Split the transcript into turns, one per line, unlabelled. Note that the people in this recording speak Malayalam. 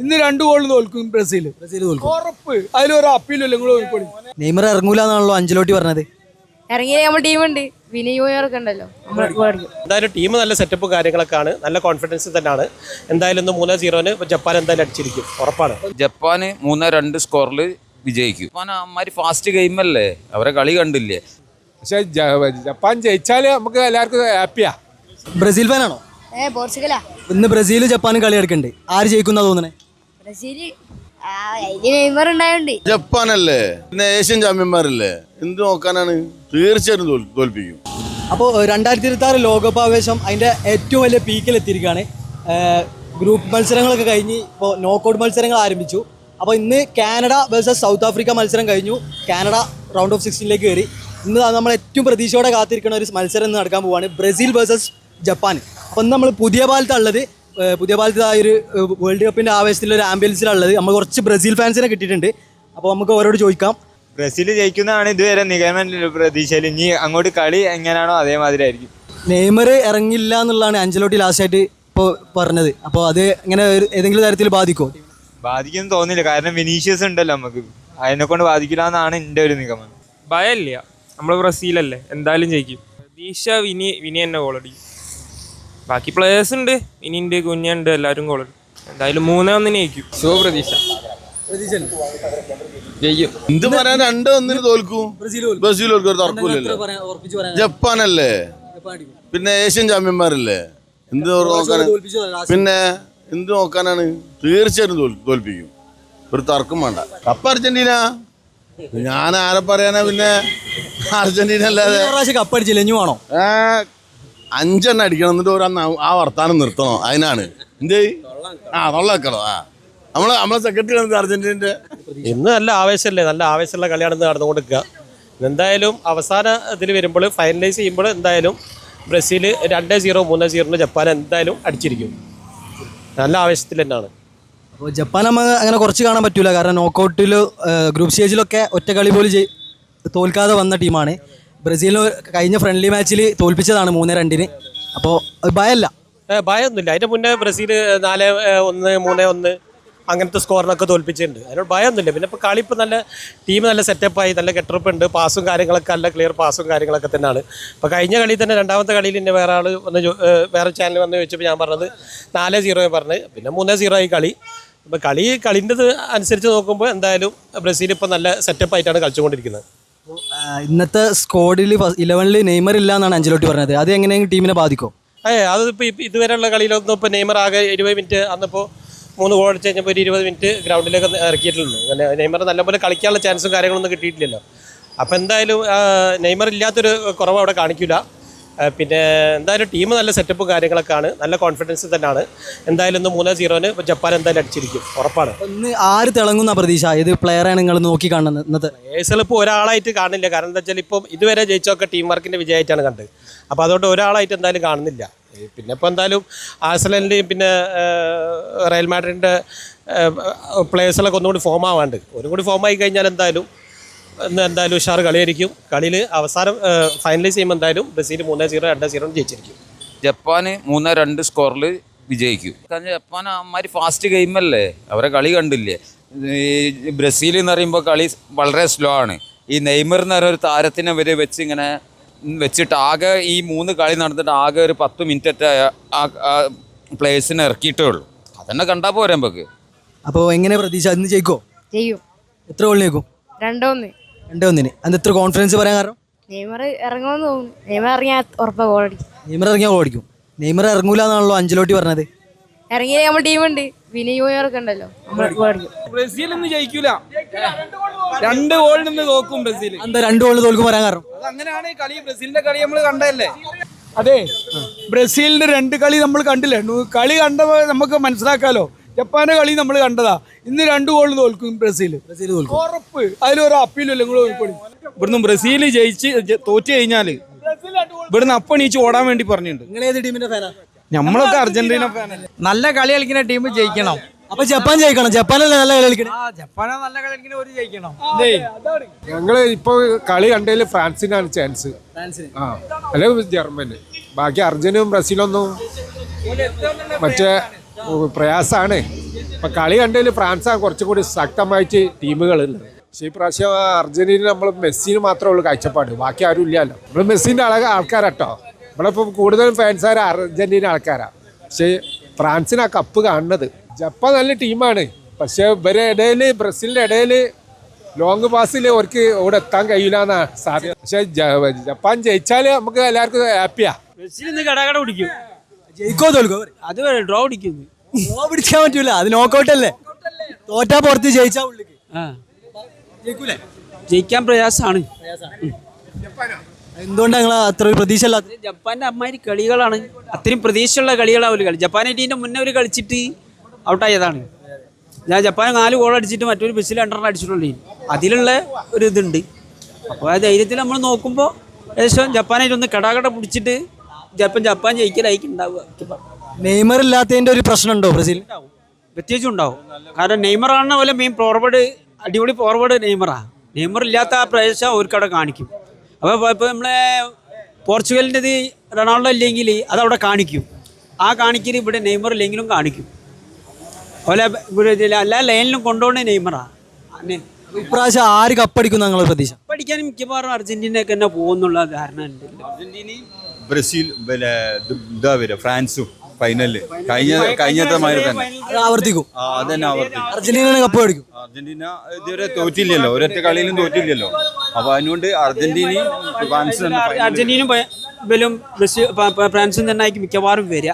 ഇന്ന് 2 ഗോളിന് തോൽക്കും ബ്രസീൽ ഉറപ്പ്. അതിലൊരു അപ്പീലല്ലേ നിങ്ങൾ നോക്കിക്കോളി.
നെയ്മർ ഇറങ്ങൂലെന്നാണല്ലോ അഞ്ചലോട്ടി പറഞ്ഞത്.
ഇറങ്ങിയ നമ്മൾ ടീമുണ്ട്, വിനിയോഗമൊക്കെ ഉണ്ടല്ലോ.
എന്തായാലും ടീം നല്ല സെറ്റപ്പ് കാര്യങ്ങളൊക്കെയാണ്, നല്ല കോൺഫിഡൻസ് തന്നെയാണ്. എന്തായാലും ഇന്ന് 3-0 ജപ്പാൻ എന്തായാലും അടിച്ചിരിക്കും, ഉറപ്പാണ്.
ജപ്പാന് 3-2 സ്കോറിൽ വിജയിക്കും. ജപ്പാൻ അമ്മാതിരി ഫാസ്റ്റ് ഗെയിമല്ലേ, അവരെ കളി കണ്ടില്ലേ.
പക്ഷെ ജപ്പാൻ ജയിച്ചാൽ നമുക്ക് എല്ലാവർക്കും ഹാപ്പിയാ.
ബ്രസീൽ ഫാനാണോ?
പോർച്ചുഗലാ.
ഇന്ന് ബ്രസീൽ ജപ്പാനും കളി എടുക്കണ്ടേ, ആര് ജയിക്കുന്ന തോന്നണേ?
Brazil Neymar ഉണ്ടായോണ്ട്.
ജപ്പാനല്ലേ, പിന്നെ ഏഷ്യൻ ചാമ്പ്യന്മാരല്ലേ, എന്ത് നോക്കാനാണ്, തീർച്ചയായിട്ടും തോൽപ്പിക്കും.
അപ്പോൾ 2026 ലോകകപ്പ് ആവേശം അതിൻ്റെ ഏറ്റവും വലിയ പീക്കിൽ എത്തിയിരിക്കുകയാണ്. ഗ്രൂപ്പ് മത്സരങ്ങളൊക്കെ കഴിഞ്ഞ് ഇപ്പോൾ നോക്കൗട്ട് മത്സരങ്ങൾ ആരംഭിച്ചു. അപ്പോൾ ഇന്ന് കാനഡ വേഴ്സസ് സൗത്ത് ആഫ്രിക്ക മത്സരം കഴിഞ്ഞു. കാനഡ റൗണ്ട് ഓഫ് 16 കയറി. ഇന്ന് നമ്മൾ ഏറ്റവും പ്രതീക്ഷയോടെ കാത്തിരിക്കുന്ന ഒരു മത്സരം ഇന്ന് നടക്കാൻ പോവുകയാണ്, ബ്രസീൽ വേഴ്സസ് ജപ്പാൻ. അപ്പോൾ ഇന്ന് നമ്മൾ പുതിയ പാലത്തുള്ളത്, പുതിയ പാലത്ത് ആ ഒരു വേൾഡ് കപ്പിൻ്റെ ആവേശത്തിലൊരു ആംബുലൻസിലുള്ളത് നമ്മൾ കുറച്ച് ബ്രസീൽ ഫാൻസിനെ കിട്ടിയിട്ടുണ്ട്. അപ്പോൾ നമുക്ക് അവരോട് ചോദിക്കാം.
ബ്രസീൽ ജയിക്കുന്നതാണ് ഇതുവരെ നിഗമന പ്രതീക്ഷയിൽ. ഇനി അങ്ങോട്ട് കളി എങ്ങനെയാണോ അതേമാതിരി ആയിരിക്കും.
നെയ്മർ ഇറങ്ങില്ല എന്നുള്ളതാണ് അഞ്ചലോട്ടി ലാസ്റ്റായിട്ട് ഇപ്പോൾ പറഞ്ഞത്. അപ്പോൾ അത് ഇങ്ങനെ ഏതെങ്കിലും തരത്തിൽ ബാധിക്കുമോ?
ബാധിക്കുമെന്ന് തോന്നില്ല, കാരണം വിനീഷ്യസ് ഉണ്ടല്ലോ, നമുക്ക് അതിനെ കൊണ്ട് ബാധിക്കില്ല എന്നാണ് എൻ്റെ ഒരു നിഗമനം.
ഭയമില്ല, നമ്മൾ ബ്രസീലല്ലേ, എന്തായാലും ജയിക്കും. പ്രതീക്ഷ വിനി തന്നെ ഗോളടി. ബാക്കി പ്ലേയേഴ്സ് ഉണ്ട്, വിനിയുണ്ട്, കുഞ്ഞുണ്ട്, എല്ലാവരും ഗോളടി. എന്തായാലും 3-1 ജയിക്കും. പ്രതീക്ഷ ജയിക്കും.
എന്ത് പറയാൻ 2-1 തോൽക്കും ബ്രസീൽ തോൽക്കും, തർക്കമില്ലല്ലോ. ജപ്പാനല്ലേ, പിന്നെ ഏഷ്യൻ ചാമ്പ്യന്മാരല്ലേ, എന്ത് നോക്കാനാണ്, പിന്നെ എന്ത് നോക്കാനാണ്, തീർച്ചയായിട്ടും തോൽപ്പിക്കും, ഒരു തർക്കം വേണ്ട. കപ്പ് അർജന്റീന, ഞാൻ ആരെ പറയാനാ, പിന്നെ അർജന്റീന അല്ലാതെ
കപ്പ് അടിച്ചില്ല, ഇനി വേണോ
5 അടിക്കണം, എന്നിട്ട് ഒരു ആ വർത്താനം നിർത്തണോ, അതിനാണ് എന്ത് തൊള്ള വെക്കണോ. നമ്മളെ സെക്രട്ടറി അർജന്റീനന്റെ
ഇന്ന് നല്ല ആവേശമല്ലേ, നല്ല ആവേശമുള്ള കളിയാണ് ഇന്ന് നടന്നുകൊണ്ടിരിക്കുക. എന്തായാലും അവസാന ഇതിൽ വരുമ്പോൾ, ഫൈനലൈസ് ചെയ്യുമ്പോൾ എന്തായാലും ബ്രസീൽ 2-0 3-0 ജപ്പാൻ എന്തായാലും അടിച്ചിരിക്കും. നല്ല ആവേശത്തിൽ തന്നെയാണ്.
അപ്പോൾ ജപ്പാൻ നമുക്ക് അങ്ങനെ കുറച്ച് കാണാൻ പറ്റില്ല, കാരണം നോക്കൗട്ടിൽ ഗ്രൂപ്പ് സ്റ്റേജിലൊക്കെ ഒറ്റ കളി പോലും തോൽക്കാതെ വന്ന ടീമാണ്. ബ്രസീലിന് കഴിഞ്ഞ ഫ്രണ്ട്ലി മാച്ചിൽ തോൽപ്പിച്ചതാണ് 3-2. അപ്പോൾ ഭയമൊന്നുമില്ല. അതിൻ്റെ മുന്നേ ബ്രസീൽ 4-1 3-1 അങ്ങനത്തെ സ്കോറിനൊക്കെ തോൽപ്പിച്ചിട്ടുണ്ട്. അതിനോട് ഭയമൊന്നുമില്ല. പിന്നെ ഇപ്പോൾ കളി ഇപ്പോൾ നല്ല ടീം നല്ല സെറ്റപ്പായി, നല്ല കെട്ടപ്പ് ഉണ്ട്, പാസും കാര്യങ്ങളൊക്കെ നല്ല ക്ലിയർ പാസും കാര്യങ്ങളൊക്കെ തന്നെയാണ്. ഇപ്പോൾ കഴിഞ്ഞ കളി തന്നെ രണ്ടാമത്തെ കളിയിൽ തന്നെ വേറെ ആൾ വേറെ ചാനൽ വന്ന് ചോദിച്ചപ്പോൾ ഞാൻ പറഞ്ഞത് 4-0 പറഞ്ഞ്, പിന്നെ 3-0 ആയി കളി. ഇപ്പോൾ കളിൻ്റെത് അനുസരിച്ച് നോക്കുമ്പോൾ എന്തായാലും ബ്രസീൽ ഇപ്പോൾ നല്ല സെറ്റപ്പായിട്ടാണ് കളിച്ചുകൊണ്ടിരിക്കുന്നത്. ഇന്നത്തെ സ്ക്വാഡിൽ 11 നെയ്മർ ഇല്ല എന്നാണ് അഞ്ചലോട്ടി പറഞ്ഞത്. അത് എങ്ങനെയെങ്കിലും ടീമിനെ ബാധിക്കും?
അതിപ്പോൾ ഇതുവരെയുള്ള കളിയിലൊന്നും ഇപ്പോൾ നെയ്മർ ആകെ 20 മിനിറ്റ് അന്നിപ്പോൾ 3 ഗോൾ അടിച്ച് കഴിഞ്ഞപ്പോൾ ഒരു 20 മിനിറ്റ് ഗ്രൗണ്ടിലേക്ക് ഇറക്കിയിട്ടുണ്ട്. അങ്ങനെ നെയ്മർ നല്ലപോലെ കളിക്കാനുള്ള ചാൻസും കാര്യങ്ങളൊന്നും കിട്ടിയിട്ടില്ലല്ലോ. അപ്പോൾ എന്തായാലും നെയ്മർ ഇല്ലാത്തൊരു കുറവ് അവിടെ കാണിക്കില്ല. പിന്നെ എന്തായാലും ടീം നല്ല സെറ്റപ്പും കാര്യങ്ങളൊക്കെയാണ്, നല്ല കോൺഫിഡൻസ് തന്നെയാണ്. എന്തായാലും ഇന്ന് 3-0 ജപ്പാൻ എന്തായാലും അടിച്ചിരിക്കും, ഉറപ്പാണ്.
ഇന്ന് ആര് തിളങ്ങുന്ന പ്രതീക്ഷ, ഏത് പ്ലെയറാണ് നിങ്ങൾ നോക്കി കാണുന്നത് ഇന്നത്തെ?
ഇപ്പോൾ ഒരാളായിട്ട് കാണില്ല, കാരണം എന്താ വെച്ചാൽ ഇപ്പം ഇതുവരെ ജയിച്ചൊക്കെ ടീം വർക്കിൻ്റെ വിജയമായിട്ടാണ് കണ്ടത്. അപ്പോൾ അതുകൊണ്ട് ഒരാളായിട്ട് എന്തായാലും കാണുന്നില്ല. പിന്നെ ഇപ്പോൾ എന്തായാലും ആഴ്സണലിൻ്റെയും പിന്നെ റയൽ മാഡ്രിഡിൻ്റെ പ്ലേയേഴ്സുകളൊക്കെ ഒന്നുകൂടി ഫോം ആവാണ്ട്, ഒന്നുകൂടി ഫോം ആയി കഴിഞ്ഞാൽ എന്തായാലും ഉഷാർ കളിയായിരിക്കും. കളിയിൽ അവസാനം ഫൈനലൈസ് ചെയ്യുമ്പോൾ എന്തായാലും ബ്രസീൽ 3-0 2-0 ജയിച്ചിരിക്കും.
ജപ്പാന് 3-2 സ്കോറിൽ വിജയിക്കും. കാരണം ജപ്പാൻ അമ്മാതിരി ഫാസ്റ്റ് ഗെയിമല്ലേ, അവരെ കളി കണ്ടില്ലേ. ഈ ബ്രസീൽ എന്ന് പറയുമ്പോൾ കളി വളരെ സ്ലോ ആണ്. ഈ നെയ്മർ എന്ന് പറയുന്ന ഒരു താരത്തിനെ ഇവർ വെച്ചിട്ട് ആകെ ഈ 3 കളി നടന്നിട്ട് ആകെ ഒരു 10 മിനിറ്റ് ആ പ്ലേയേഴ്സിനെ ഇറക്കിയിട്ടേ ഉള്ളൂ. അതന്നെ കണ്ടാൽ പോരാ നമുക്ക്.
അപ്പോൾ എങ്ങനെ പ്രതീക്ഷ, ഇന്ന് ജയിക്കോ?
ചെയ്യും.
എത്ര ഗോളിന് ജയിക്കും?
2-1.
2-1. അത് എത്ര കോൺഫിഡൻസ് പറയാൻ കാരണം?
നെയ്മർ ഇറങ്ങുമെന്ന് തോന്നുന്നു. നെയ്മർ ഇറങ്ങിയാൽ ഉറപ്പാ ഗോളടിക്കും.
നെയ്മർ ഇറങ്ങിയാൽ ഗോൾ അടിക്കും. നെയ്മർ ഇറങ്ങൂല എന്നാണല്ലോ അഞ്ചലോട്ടി പറഞ്ഞത്.
ഇറങ്ങിയ നമ്മൾ ടീമുണ്ട്, വിനിയോഗമൊക്കെ ഉണ്ടല്ലോ, നമ്മൾ ഗോളടിക്കും.
ബ്രസീൽ ഇന്ന് ജയിക്കൂല, 2 ഗോളിന് തോക്കും ബ്രസീൽ.
എന്താ 2 ഗോളിന് തോൽക്കും പറയാൻ കാരണം?
അങ്ങനെയാണ് കളി, ബ്രസീലിന്റെ കളി നമ്മൾ കണ്ടതല്ലേ. അതെ, ബ്രസീലിന്റെ 2 കളി നമ്മൾ കണ്ടില്ലേ, കളി കണ്ടപ്പോൾ നമുക്ക് മനസ്സിലാക്കാലോ. ജപ്പാന്റെ കളി നമ്മൾ കണ്ടതാ. ഇന്ന് 2 ഗോളിന് തോൽക്കും ബ്രസീൽ ഉറപ്പ്. അതിലൊരു അപ്പീലല്ലേ, നിങ്ങൾ നോക്കിക്കോളി.
ഇവിടുന്ന് ബ്രസീൽ ജയിച്ച് തോറ്റ് കഴിഞ്ഞാല് ഇവിടുന്ന് അപ്പണീച്ച് ഓടാൻ വേണ്ടി പറഞ്ഞിട്ടുണ്ട്.
നിങ്ങൾ ഏത് ടീമിന്റെ ഫാനാ?
നമ്മളൊക്കെ അർജന്റീന ഫാനല്ലേ.
നല്ല കളി കളിക്കുന്ന ടീം ജയിക്കണം.
അപ്പൊ ജപ്പാൻ ജയിക്കണം. ജപ്പാനല്ലേ നല്ല കളി കളിക്കണം.
ജപ്പാനാ നല്ല കളി കളിക്കുന്ന ഒരു ജയിക്കണം. ഞങ്ങള് ഇപ്പൊ കളി കണ്ടതിൽ ഫ്രാൻസിനാണ് ചാൻസ്, അല്ലെ ജർമ്മനി. ബാക്കി അർജന്റീനയും ബ്രസീലൊന്നും മറ്റേ
പ്രയാസമാണ്. ഇപ്പം കളി കണ്ടതിൽ ഫ്രാൻസാണ് കുറച്ചും കൂടി ശക്തമായിട്ട് ടീമുകളുള്ളത്. പക്ഷേ ഈ പ്രാവശ്യം അർജന്റീന നമ്മൾ മെസ്സിന് മാത്രമേ ഉള്ളൂ കാഴ്ചപ്പാട്, ബാക്കി ആരും ഇല്ലല്ലോ. നമ്മൾ മെസ്സിൻ്റെ ആൾക്കാരാട്ടോ. നമ്മളിപ്പോൾ കൂടുതലും ഫാൻസാർ അർജന്റീന ആൾക്കാരാണ്. പക്ഷേ ഫ്രാൻസിനാ കപ്പ് കാണുന്നത്. ജപ്പാൻ നല്ല ടീമാണ്, പക്ഷേ ഇവരുടെ ഇടയിൽ ബ്രസീലിൻ്റെ ഇടയിൽ ലോങ് പാസിൽ അവർക്ക് ഇവിടെ എത്താൻ കഴിയില്ല എന്നാണ് സാധ്യത. പക്ഷേ ജപ്പാൻ ജയിച്ചാൽ നമുക്ക് എല്ലാവർക്കും ഹാപ്പിയാ.
ബ്രസീലിന്ന് കടകട പിടിക്കും.
ജയിക്കോ തോൽക്കോ?
അത് ഡ്രോ പിടിക്കും.
ഡ്രോ പിടിക്കാൻ പറ്റൂല, അത് നോക്കൗട്ട് അല്ലേ. തോറ്റാ പുറത്ത്, ജയിച്ചാ ഉള്ളിക്ക്. ജയിക്കൂലേ?
ജയിക്കാൻ പ്രയാസമാണ്.
എന്തുകൊണ്ടാണ് നിങ്ങൾ അത്ര ഒരു പ്രതീക്ഷ അല്ലാത്തത്?
ജപ്പാന്റെ അമ്മാതിരി കളികളാണ്, അത്രയും പ്രതീക്ഷയുള്ള കളികളാണ് അവർ കളി. ജപ്പാനായിട്ട് ഇതിന്റെ മുന്നേ അവർ കളിച്ചിട്ട് ഔട്ടായതാണ്. ഞാൻ ജപ്പാൻ 4 ഗോൾ അടിച്ചിട്ട് മറ്റൊരു ബസ്സിൽ 2 അടിച്ചിട്ടുള്ളൂ. അതിലുള്ള ഒരു ഇതുണ്ട്. അപ്പോൾ ആ ധൈര്യത്തിൽ നമ്മൾ നോക്കുമ്പോൾ ഏകദേശം ജപ്പാനായിട്ടൊന്ന് കടാകട പിടിച്ചിട്ട് ജപ്പാൻ ജയിക്കലായിരിക്കും ഉണ്ടാവുക.
നെയ്മർ ഇല്ലാത്തതിന്റെ ഒരു പ്രശ്നമുണ്ടോ ബ്രസീൽ?
പ്രത്യേകിച്ചും ഉണ്ടാവും. കാരണം നെയ്മറാണ് പോലെ മെയിൻ ഫോർവേഡ്, അടിപൊളി ഫോർവേഡ് നെയ്മറാണ്. നെയ്മർ ഇല്ലാത്ത ആ പ്രദേശം അവർക്കവിടെ കാണിക്കും. അപ്പോൾ ഇപ്പോൾ നമ്മളെ പോർച്ചുഗലിൻ്റെത് റൊണാൾഡോ ഇല്ലെങ്കിൽ അതവിടെ കാണിക്കും. ആ കാണിക്കൽ ഇവിടെ നെയ്മർ ഇല്ലെങ്കിലും കാണിക്കും. അതുപോലെ ഇവിടെ എല്ലാ ലൈനിലും കൊണ്ടുപോകുന്ന നെയ്മറാണ്.
ഇപ്രാവശ്യം ആര് കപ്പടിക്കും ഞങ്ങൾ പ്രതീക്ഷ?
പഠിക്കാനും മിക്കവാറും അർജന്റീനയൊക്കെ തന്നെ പോകുന്നുള്ള ധാരണ ഉണ്ട്.
അർജന്റീനയും ബ്രസീൽ ഇതാ വരിക, ഫ്രാൻസും ഫൈനലില് കഴിഞ്ഞത്തെ മാതിരി തന്നെ
അത് ആവർത്തിക്കും.
അതന്നെ ആവർത്തിക്കും.
അർജന്റീന കപ്പ് മേടിക്കും.
അർജന്റീന ഇതുവരെ തോറ്റില്ലല്ലോ, ഒരൊറ്റ കളിയിലും തോറ്റില്ലല്ലോ. അപ്പൊ അതിനുകൊണ്ട് അർജന്റീനയും ഫ്രാൻസും
അർജന്റീനയും ഫ്രാൻസും തന്നെ ആയിരിക്കും മിക്കവാറും വരിക.